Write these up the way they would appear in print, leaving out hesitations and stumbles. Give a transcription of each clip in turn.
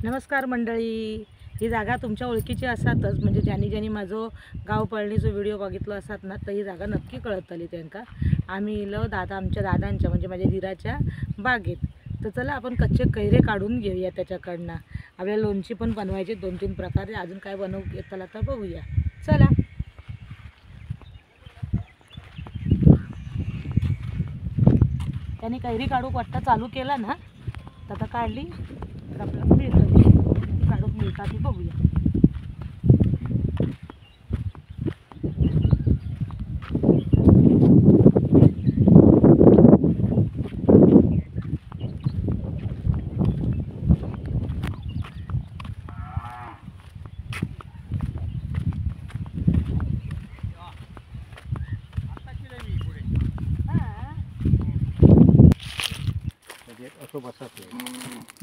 नमस्कार मंडळी. ही जागा तुमच्या ओळखीची असातच, म्हणजे ज्यांनी ज्यांनी माझं गाव पळणीचा व्हिडिओ बघितलो असतात ना, तर ही जागा नक्की कळतली त्यांना. आम्ही इलो आमच्या दादांच्या म्हणजे माझ्या धीराच्या बागेत. तर चला आपण कच्चे कैरे काढून घेऊया त्याच्याकडनं. आपल्याला लोणची पण बनवायची 2-3 प्रकारे. अजून काय बनवू येताला तर बघूया. चला. त्याने कैरी काढूक वाटतं चालू केला ना, तर आता काढली तर आपल्याला मिळतं. काढूक मिळतात ती बघूया.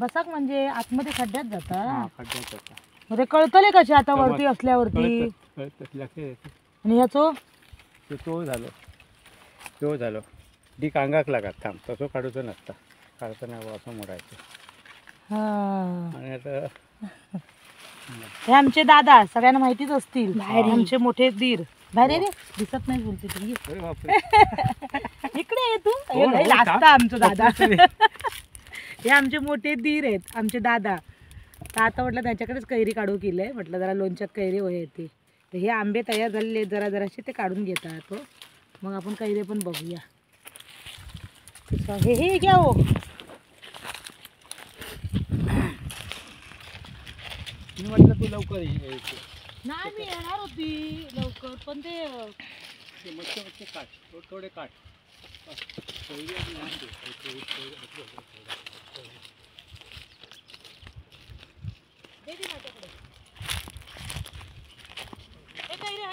बसाक म्हणजे आतमध्ये खड्ड्यात जाता. ते कळतले कसे आता वरती असल्यावरती. आणि ह्याचो तो झालो डीक अंगाक लागत थांब तसो काढूचो नसता काढताना असं मोडायचं. आणि आता हे आमचे दादा सगळ्यांना माहितीच असतील. आमचे मोठे दीर बाहेर रे दिसत नाही बोलते तुम्ही. इकडे ये तू. लागता आमचं दादा. हे आमचे मोठे दीर आहेत, आमचे दादा. तर आता म्हटलं त्याच्याकडेच कैरी काढू केलंय. म्हटलं जरा लोणच्यात कैरी होय येते. तर हे आंबे तयार झालेले जरा जराशे ते काढून घेतात. मग आपण कैरी पण बघूया. हे घ्या हो. मी म्हटलं तू लवकर नाही मी येणार होती लवकर, पण ते मस्त काट थोडे काट.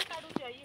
काढूची आई.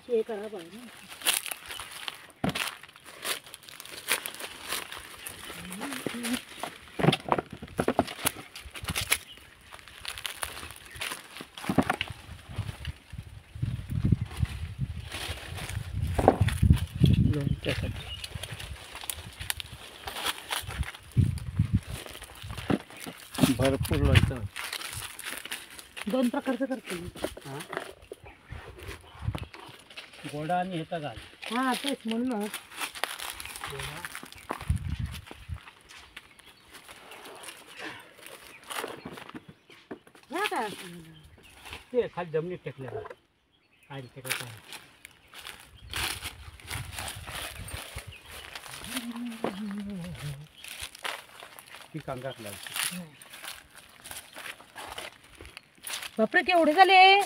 हे करा पाहिजे ना. भरपूर लोणचं 2 प्रकारचं करते. गोडा आणि ह्याचा घाल. हा तेच म्हणूनच. ते खाली जमिनीत टेकलेला काय टेकायचं ती अंगाक लागते. बापरे केवढे झाले.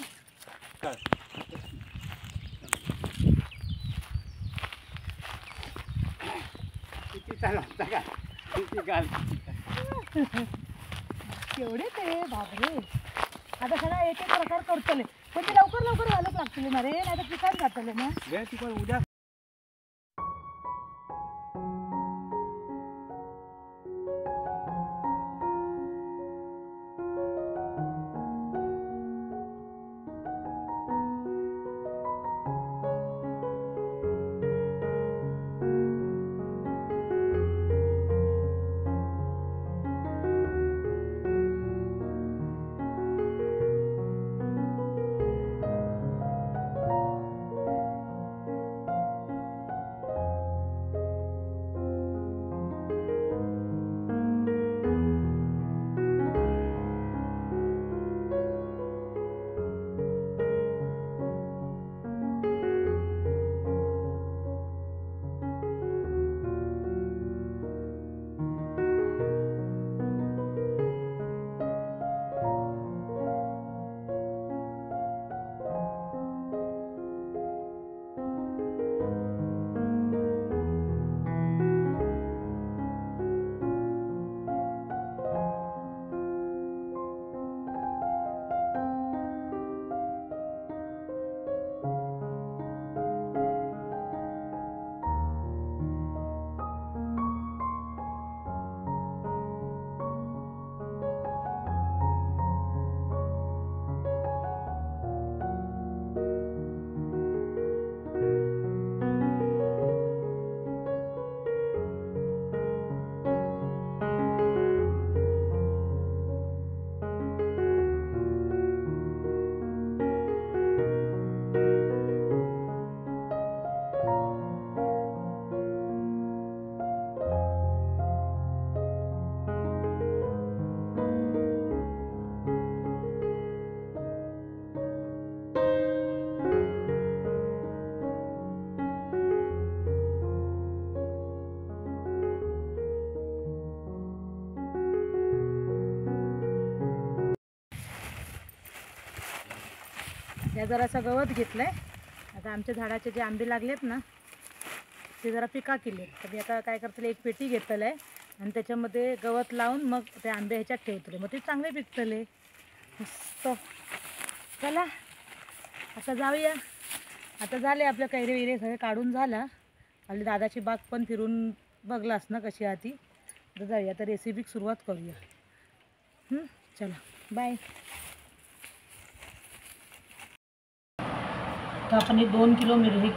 किती चालवता का किती गाल केवढे ते बापरे. आता सगळा एक एक प्रकार करतले, पण ते लवकर लवकर घालत लागतील ना रे, नाही तर पिकात जातले ना. उद्या या जरासा गवत घेतलंय. आता आमच्या झाडाचे जे आंबे लागलेत ना ते जरा पिका केले, तर मी आता काय करतले एक पेटी घेतलं आहे आणि त्याच्यामध्ये गवत लावून मग ते आंबे ह्याच्यात ठेवतले, मग ते चांगले पिकतले मस्त. चला आता जाऊया. आता झाले आपलं कैरी वैरे सगळे काढून झाला. आपली दादाची बाग पण फिरून बघलास ना कशी आहे ती. तर जाऊया आता रेसिपीक सुरुवात करूया. चला बाय. तर आपण एक 2 किलो मिरची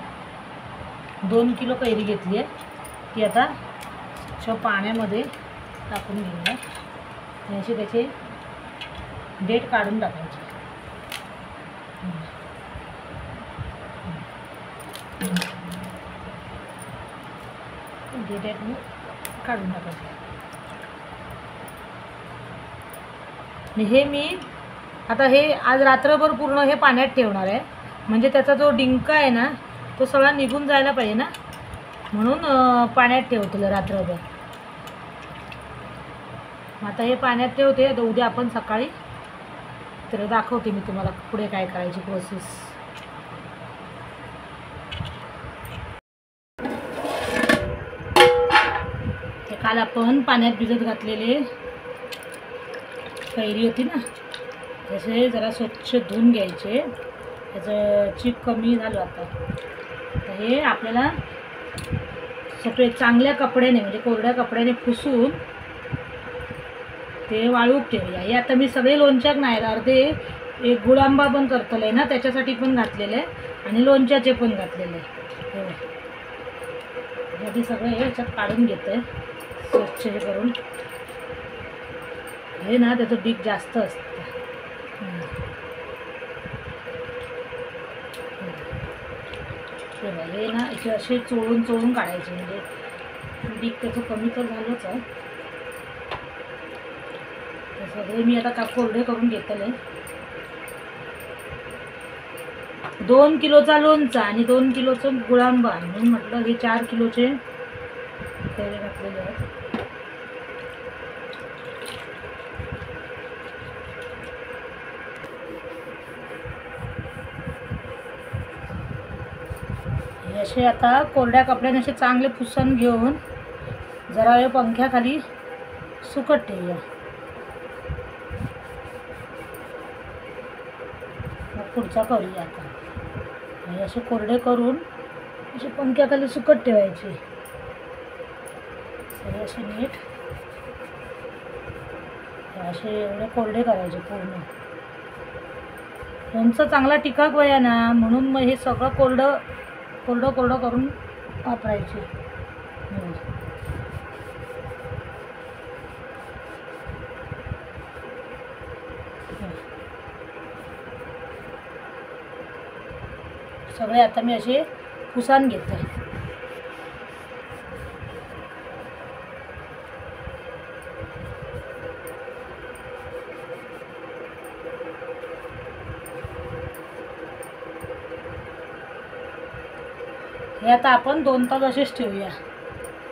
2 किलो कैरी घेतली आहे. ती आता पाण्यामध्ये टाकून घेऊया. असे त्याचे देठ काढून टाकायचे. देठ काढून टाकायचे. हे मी आता हे आज रात्रभर पूर्ण हे पाण्यात ठेवणार आहे, म्हणजे त्याचा जो डिंक आहे ना तो सगळा निघून जायला पाहिजे ना, म्हणून पाण्यात ठेवतो रात्रभर. आता हे पाण्यात ठेवते. तर उद्या आपण सकाळी तर दाखवते मी तुम्हाला पुढे काय करायची प्रोसेस. ते काल आपण पाण्यात भिजत घातलेले कैरी होती ना, तसे जरा स्वच्छ धुवून घ्यायचे. त्याचं चीक कमी झालं आता. तर हे आपल्याला सगळे चांगल्या कपड्याने म्हणजे कोरड्या कपड्याने पुसून ते वाळूक ठेवूया. हे आता मी सगळे लोणच्यात नाही, अर्धे एक गुळांबा पण करतलं आहे ना त्याच्यासाठी पण घातलेलं आहे आणि लोणच्याचे पण घातलेले आहे. हे सगळं हे याच्यात काढून घेतं आहे स्वच्छ हे करून. हे ना त्याचं डीक जास्त असतं. हे ना इथे असे चोळून चोळून काढायचे, म्हणजे डीक त्याचं कमी तर झालंच आहे. सगळे मी आता कोरडे करून घेतले. 2 किलोचा लोणचा आणि 2 किलोचं गुळांबा म्हणून म्हटलं हे 4 किलोचे कैरी घातलेले आहेत. असे आता कोरड्या कपड्याने असे चांगले पुसून घेऊन जरा वेळ पंख्याखाली सुकत ठेवूया. मग पुढचा करूया. आता असे कोरडे करून असे पंख्याखाली सुकत ठेवायचे. सगळे असे नीट असे एवढे कोरडे करायचे पूर्ण. लोणचं चांगला टिकाक वया ना, म्हणून मग हे सगळं कोरडं कोरडं कोरडं करून वापरायचे. सगळे आता मी असे पुसून घेते. हे आता आपण 2 तास असेच ठेवूया.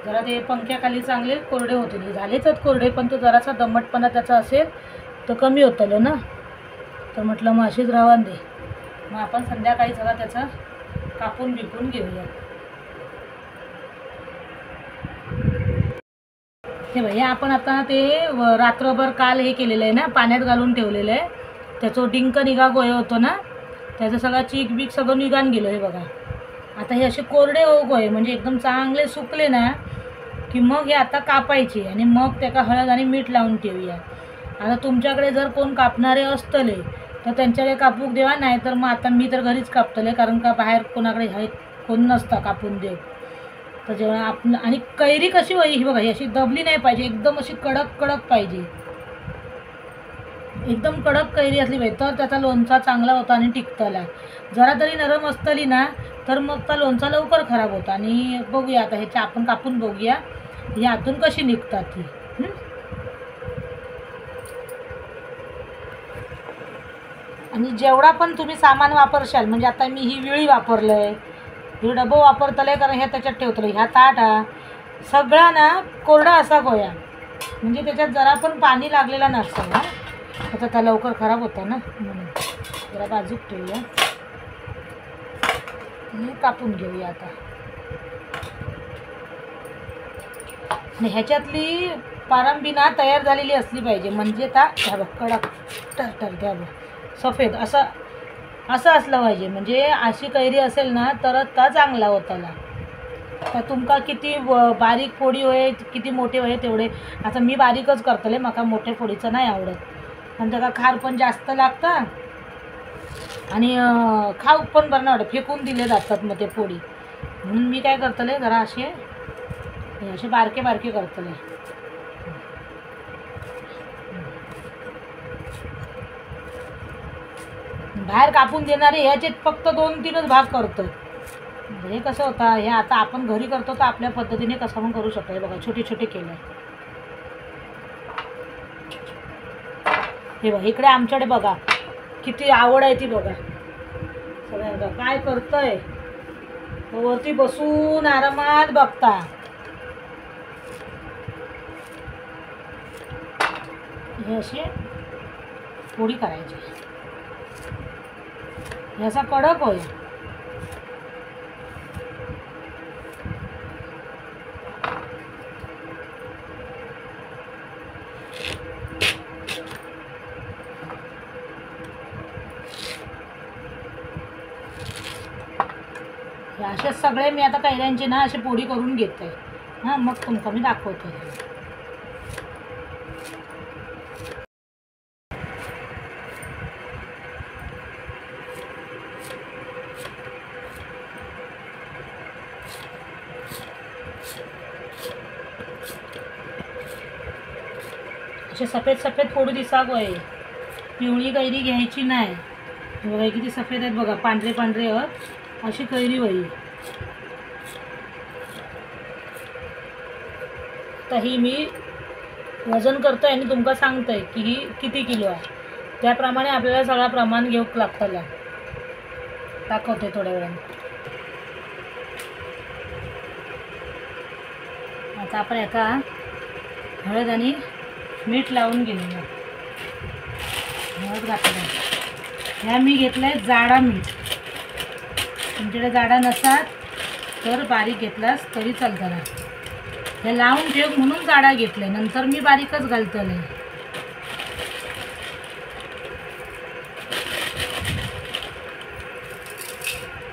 जरा ते पंख्याखाली चांगले कोरडे होतील. झालेच कोरडे, पण तो जरासा दमटपणा त्याचा असेल तर कमी होतं ना, तर म्हटलं मग अशीच राहून दे. मग आपण संध्याकाळी जरा त्याचा कापून बिपून घेऊया. हे भाई आपण आता ते रात्रभर काल हे केलेलं आहे ना, पाण्यात घालून ठेवलेलं आहे. त्याचं डिंक निघा गोय होतो ना, त्याचं सगळं चीक बीक सगळं निघान गेलं. हे बघा आता हे असे कोरडे हो गोय म्हणजे एकदम चांगले सुकले ना की मग हे आता कापायचे आणि मग त्याला हळद आणि मीठ लावून ठेवूया. आता तुमच्याकडे जर कोण कापणारे असतले तर त्यांच्याकडे कापूक देवा, नाही तर मग आता मी तर घरीच कापतले, कारण का बाहेर कोणाकडे हे कोण नसतं कापून देव. तर जेव्हा आपलं आणि कैरी कशी ही बघा ही अशी दबली नाही पाहिजे, एकदम अशी कडक कडक पाहिजे. एकदम कडक कैरी असली पाहिजे तर त्याचा लोणचा चांगला होता आणि टिकतला. जरा तरी नरम असतली ना तर मग त्या लोणचा लवकर खराब होता. आणि बघूया आता ह्याच्या आपण कापून बघूया ही आतून कशी निघतात ती. आणि जेवढा पण तुम्ही सामान वापरशाल, म्हणजे आता मी ही विळी वापरलंय, हे डबं वापरतलंय कारण हे त्याच्यात ठेवतलंय, ह्या ताट हा सगळा ना कोरडा असा गोया, म्हणजे त्याच्यात जरा पण पाणी लागलेला नसतं ना, त्याचा त्या लवकर खराब होतं ना, म्हणून जरा बाजूक ठेवूया. आणि कापून घेऊया आता. आणि ह्याच्यातली पारंबी ना तयार झालेली असली पाहिजे, म्हणजे ता ह्या बघ कडक ठरठरत्या बघ सफेद असं असलं पाहिजे. म्हणजे अशी कैरी असेल ना तरच ता चांगला होताला. तर तुमका किती बारीक फोडी होय किती मोठे होय तेवढे. आता मी बारीकच करतले, म्हाका मोठ्या फोडीचं नाही आवडत, आणि त्याला खार पण जास्त लागतं आणि खाऊ पण बरं नाही वाटत, फेकून दिले जातात मग ते फोडी. म्हणून मी काय करतले जरा असे बारके बारके करतले. बाहेर कापून देणारे ह्याचे फक्त 2-3च भाग करतो. हे कसं होतं, हे आता आपण घरी करतो तर आपल्या पद्धतीने कसं पण करू शकतो. हे बघा छोटे छोटे केले. हे बघा इकडे आमच्याकडे बघा किती आवड आहे ती बघा सगळ्यांना. काय करतंय वरती बसून आरामात बघता. हे अशी पोळी करायची. ह्याचा कडक होय. असे सगळे मी आता कैऱ्यांची ना अशी पोळी करून घेते. हां मग तुमका मी दाखवते. असे सफेद सफेद फोडी दिसावं. पिवळी कैरी घ्यायची नाही. बघा किती सफेद आहेत बघा, पांढरे पांढरे अशी कैरी होई. तर ही मी वजन करतोय आणि तुमका सांगतोय की ही किती किलो आहे. त्याप्रमाणे आपल्याला सगळं प्रमाण घेऊक लागतं. दाखवते थोड्या वेळाने. आता आपण याचा हळद आणि मीठ लावून घेऊया. हळद घातलं. ह्या मी घेतलं आहे जाडा मीठ. तुमच्याकडे जाडा नसाल तर बारीक घेतलास तरी चालतं ना. हे लावून ठेव म्हणून जाडा घेतलं. नंतर मी बारीकच घालतले.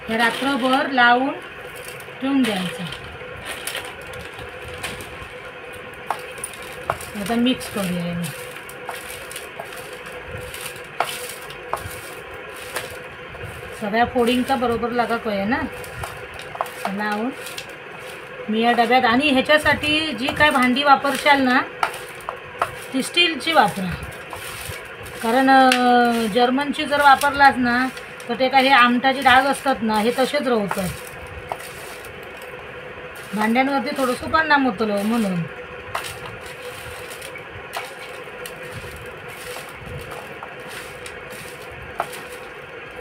हे रात्रभर लावून ठेवून द्यायचं. आता मिक्स करूया. सगळ्या फोडींचा बरोबर लागा आहे ना लावून मी या डब्यात. आणि ह्याच्यासाठी जी काय भांडी वापरशाल ना ती स्टीलची वापरा. कारण जर्मनची जर वापरलास ना तर ते काय हे आमटाचे डाग असतात ना हे तसेच राहतात. भांड्यांवरती थोडंसं परिणाम होतो म्हणून.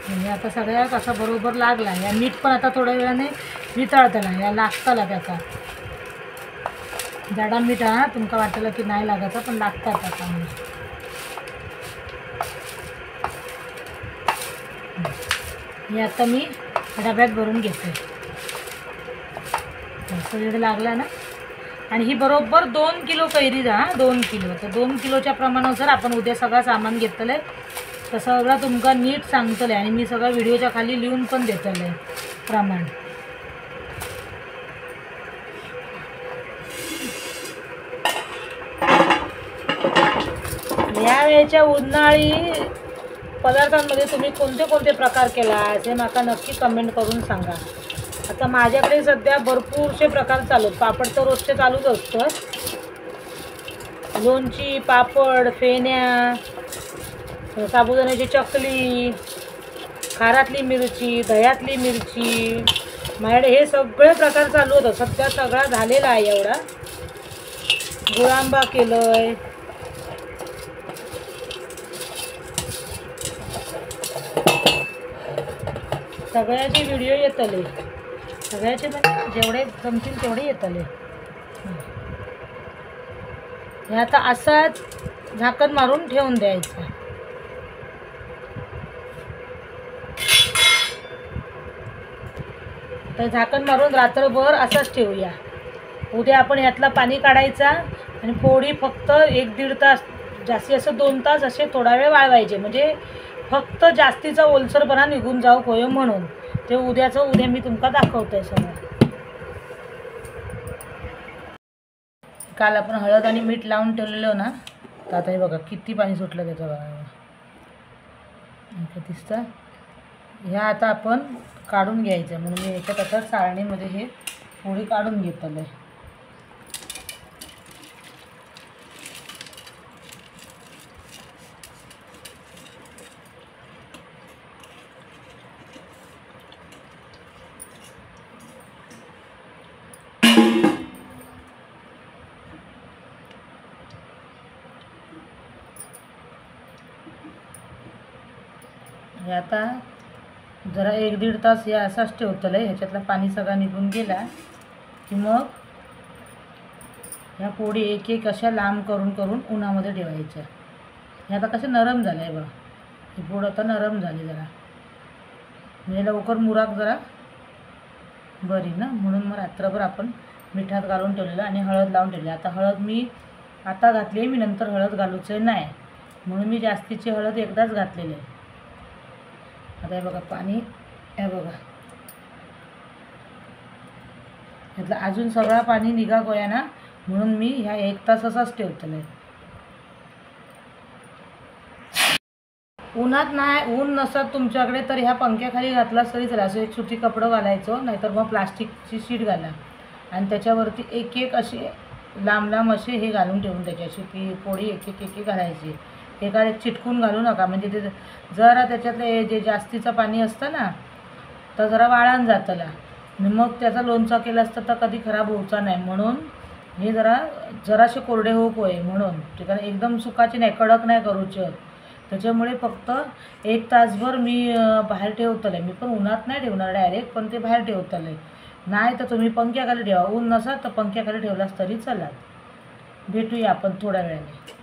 म्हणजे आता सगळ्यात असा बरोबर लागला. या मीठ पण आता थोड्या वेळाने वितळतला. या लागताला त्याचा जाडा मीठ. हा तुमका वाटलं की नाही लागायचा पण लागतात आता. हे आता मी डब्यात भरून घेते. सगळीकडे लागला ना. आणि ही बरोबर 2 किलो कैरी जा. 2 किलो. तर 2 किलोच्या प्रमाणानुसार आपण उद्या सगळं सामान घेतलं तर सगळं तुमका नीट सांगतले. आणि मी सगळं व्हिडिओच्या खाली लिहून पण देतले प्रमाण. या वेळेच्या उन्हाळी पदार्थांमध्ये तुम्ही कोणते कोणते प्रकार केला हे मला नक्की कमेंट करून सांगा. आता माझ्याकडे सध्या भरपूरसे प्रकार चालू आहेत. पापड तर रोजचे चालूच असतं. लोणची, पापड, फेण्या, साबुदाण्याची चकली, खारातली मिरची, दह्यातली मिरची. माझ्याकडे हे सगळे प्रकार चालू होतं. सध्या सगळा झालेला आहे. एवढा गुळांबा केलंय. सगळ्याचे व्हिडिओ येतले. सगळ्याचे म्हणजे जेवढे जमतील तेवढे येतले. हे आता असाच झाकण मारून ठेवून द्यायचं. तर झाकण मारून रात्रभर असाच ठेवूया. उद्या आपण ह्यातला पाणी काढायचा आणि फोडी फक्त 1-1.5 तास, जास्तीत जास्त 2 तास असे थोडा वेळ वाळवायचे, म्हणजे फक्त जास्तीचा ओलसरपणा निघून जाऊ होय म्हणून. ते उद्या मी तुमका दाखवतोय सगळं. काल आपण हळद आणि मीठ लावून ठेवलेलं ना, तर आता हे बघा किती पाणी सुटलं त्याचं बघा. दिसतं. ह्या आता आपण काढून घ्यायचं, म्हणून मी ह्याच्यात आता चाळणीमध्ये हे फोडी काढून घेतलं. हे आता जरा 1-1.5 तास हे असाच ठेवतलं आहे. ह्याच्यातलं पाणी सगळं निघून गेला की मग ह्या पोळी एक एक अशा लांब करून करून उन्हामध्ये ठेवायच्या. हे आता कसं नरम झालं आहे बघा. ही पोळ आता नरम झाली जरा, म्हणजे लवकर मुराक जरा बरी ना, म्हणून मग रात्रभर आपण मिठात घालून ठेवलेलं आणि हळद लावून ठेवली. आता हळद मी आता घातली आहे, मी नंतर हळद घालूचं नाही, म्हणून मी जास्तीची हळद एकदाच घातलेली आहे. आता हे बघा पाणी, हे बघा ह्यातलं अजून सगळा पाणी निघा गोया ना, म्हणून मी ह्या 1 तास असाच ठेवतलं आहे. उन्हात नाही, ऊन नसत तुमच्याकडे तर ह्या पंख्याखाली घातला तरी चला. असं एक सुती कपडं घालायचं, नाहीतर मग प्लास्टिकची शीट घाला आणि त्याच्यावरती एक एक असे लांब लांब असे हे घालून ठेवून त्याच्याशी ती पोळी एक एक घालायची. एका एक चिटकून घालू नका, म्हणजे ते जरा त्याच्यातले जे जास्तीचं पाणी असतं ना, तर जरा वाळून जातला आणि मग त्याचा लोणचा केला असतं तर कधी खराब व्हायचा नाही. म्हणून हे जरासे कोरडे होऊ होय म्हणून, कारण एकदम सुकाचे नाही, कडक नाही करूचे. त्याच्यामुळे फक्त 1 तासभर मी बाहेर ठेवतलं आहे. मी पण उन्हात नाही ठेवणार डायरेक्ट, पण ते बाहेर ठेवतलं आहे. नाही तर तुम्ही पंख्याखाली ठेवा, ऊन नसा तर पंख्याखाली ठेवलास तरी चला. भेटूया आपण थोड्या वेळाने.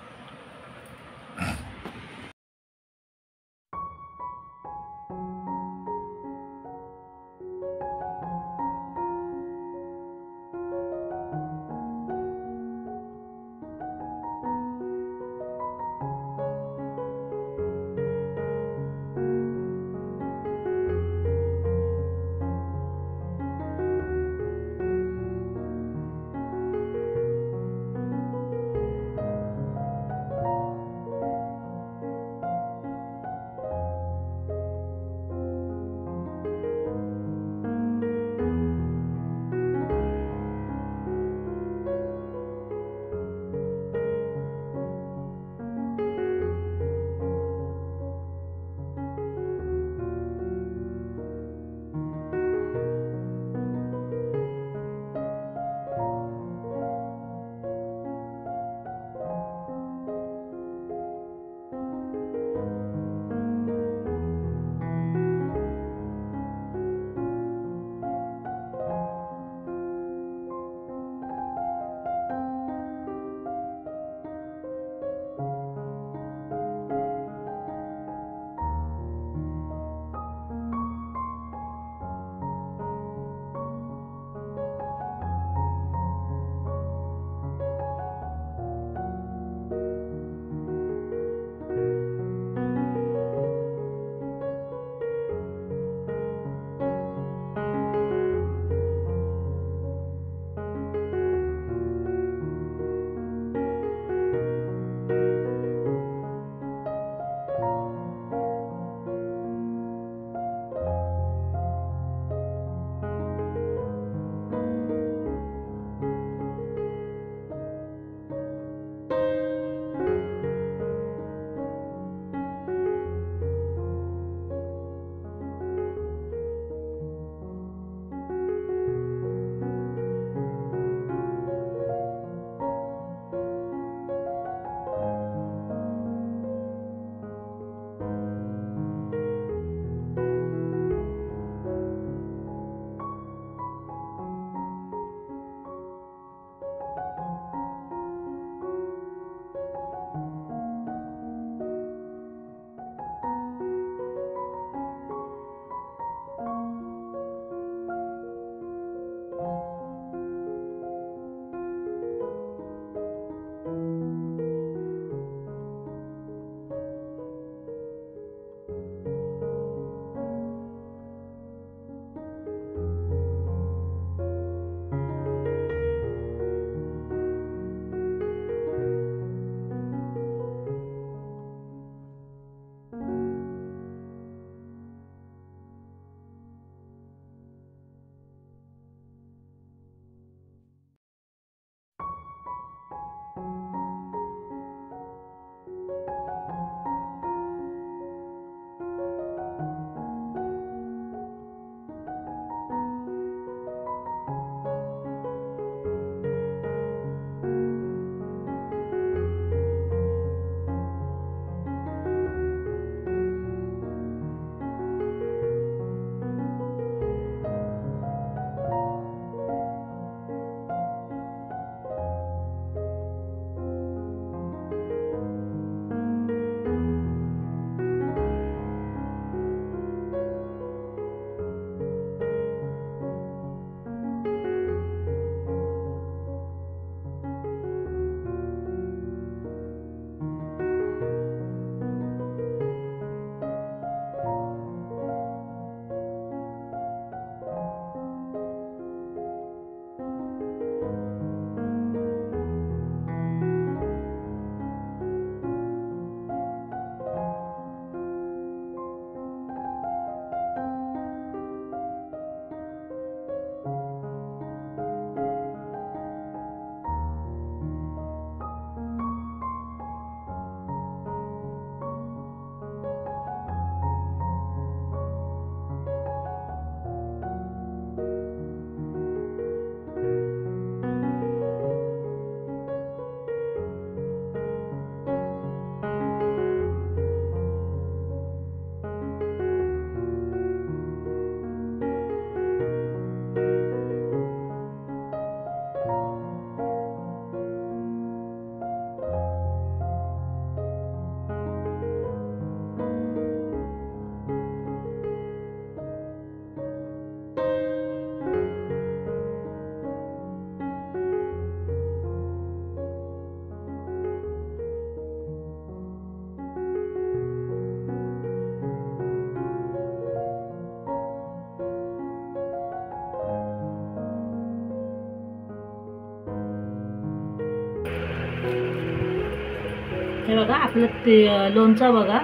हे बघा आपलं ते लोणचं बघा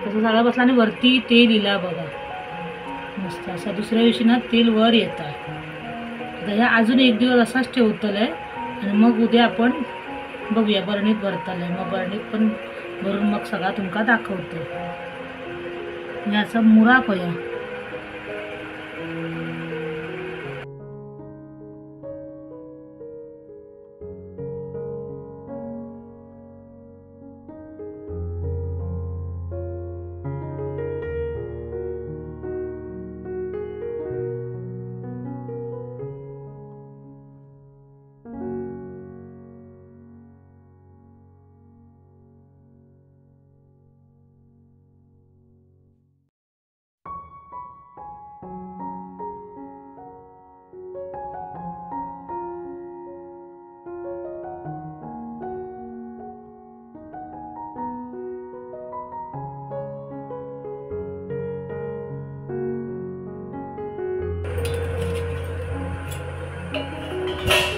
तसं सगळा बसला आणि वरती तेल इला बघा मस्त असं दुसऱ्या दिवशी ना तेल वर येतं. आता ह्या अजून एक दिवस असाच ठेवतलं आहे आणि मग उद्या आपण बघूया बरणीत भरतलं आहे. मग बरणीत पण भरून मग सगळा तुमका दाखवतो. याचा मुरा पया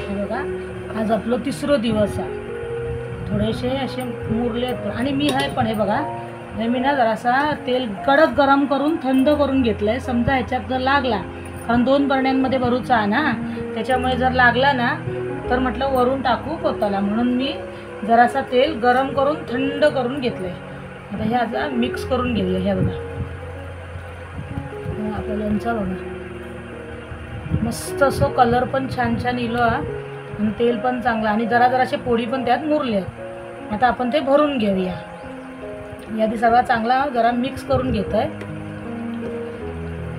बघा. आज आपलं 3रा दिवस आहे. थोडेसे असे मुरले आणि मी आहे पण हे बघा हे मी ना जरासा तेल कडक गरम करून थंड करून घेतलंय. समजा ह्याच्यात जर लागला कारण 2 बरण्यांमध्ये भरूचा आहे ना त्याच्यामुळे जर लागला ना तर म्हटलं वरून टाकू पोताला म्हणून मी जरासा तेल गरम करून थंड करून घेतलंय. आता हे आता मिक्स करून घेऊया. हे बघा आपलं लोणचं बघा मस्त असं कलर पण छान छान इलो आणि तेल पण चांगलं आणि जरा जराशे पोळी पण त्यात मुरले. आता आपण ते भरून घेऊया. यादी सगळा चांगला जरा मिक्स करून घेत आहे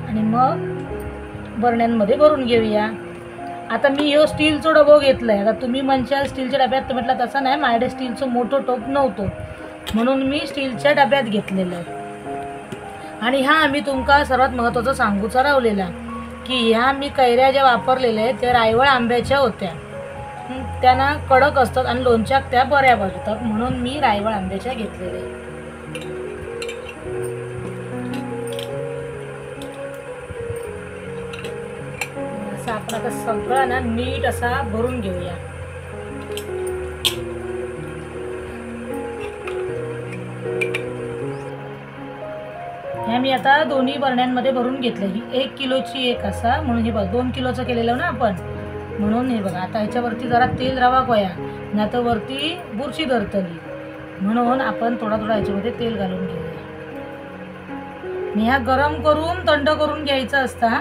आणि मग बरण्यांमध्ये भरून घेऊया. आता मी ह्यो स्टीलचं डबो घेतलं आहे. आता तुम्ही म्हणशाल स्टीलच्या डब्यात तर म्हटलं तसं नाही माझ्याकडे स्टीलचं मोठं टोप नव्हतं म्हणून मी स्टीलच्या डब्यात घेतलेलं आहे. आणि हा मी तुमका सर्वात महत्त्वाचं सांगूचा रावलेला की ह्या मी कैऱ्या ज्या वापरलेल्या आहेत त्या रायवळ आंब्याच्या होत्या. त्यांना कडक असतात आणि लोणच्यात त्या बऱ्या भाजतात म्हणून मी रायवळ आंब्याच्या घेतलेल्या आहेत. असं आपण आता सगळा ना नीट असा भरून घेऊया. ह्या मी आता दोन्ही बरण्यांमध्ये भरून घेतलं. ही 1 किलोची एक असा म्हणून हे बघ 2 किलोचं केलेलं ना आपण म्हणून हे बघा. आता ह्याच्यावरती जरा तेल रवा कोया नाही तर वरती बुरशी धरतली म्हणून आपण थोडा थोडा ह्याच्यामध्ये तेल घालून घेऊया. मी ह्या गरम करून थंड करून घ्यायचं असता.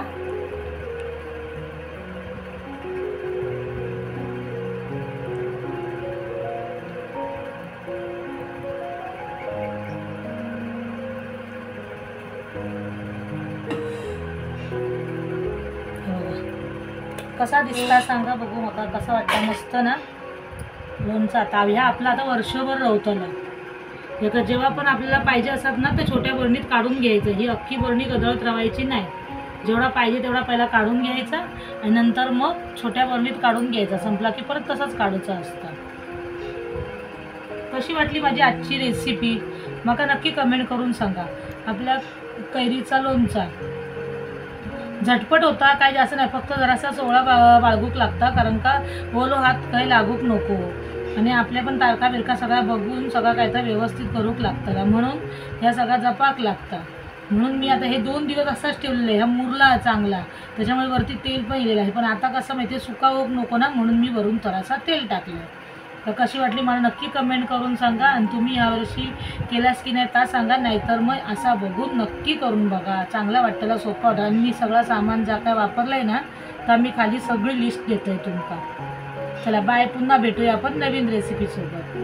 कसा दिसता सांगा बघू मला कसा वाटतं. मस्त ना लोणचं. आता ह्या आपला आता वर्षभर रवतलं. जेव्हा पण आपल्याला पाहिजे असतात ना तर छोट्या बरणीत काढून घ्यायचं. ही अख्खी बरणी गदळत रवायची नाही. जेवढा पाहिजे तेवढा पहिला काढून घ्यायचा आणि नंतर मग छोट्या बरणीत काढून घ्यायचा. संपला की परत तसाच काढायचा असतं. कशी वाटली माझी आजची रेसिपी मला नक्की कमेंट करून सांगा. आपल्या कैरीचा लोणचा झटपट होता काय जास्त नाही. फक्त जरासा सोळा बाळगूक लागता कारण का ओलो हात काही लागूक नको आणि आपल्या पण तारखा बिरका सगळ्या बघून सगळं काय तर व्यवस्थित करूक लागतं म्हणून ह्या सगळ्या जपाक लागतात. म्हणून मी आता हे 2 दिवस असाच ठेवलेलं आहे. हा मुरला चांगला त्याच्यामुळे वरती तेल पण इलेलं आहे. पण आता कसं माहिती आहे सुका होक नको ना म्हणून मी वरून थोडासा तेल टाकलं. तर कशी वाटली मला नक्की कमेंट करून सांगा. आणि तुम्ही यावर्षी केलास की नाही ता सांगा. नाहीतर मग असा बघून नक्की करून बघा. चांगला वाटतं सोपा होता. आणि मी सगळं सामान ज्या काय वापरलं आहे ना तर मी खाली सगळी लिस्ट देते तुमका. चला बाय. पुन्हा भेटूया आपण नवीन रेसिपीसोबत.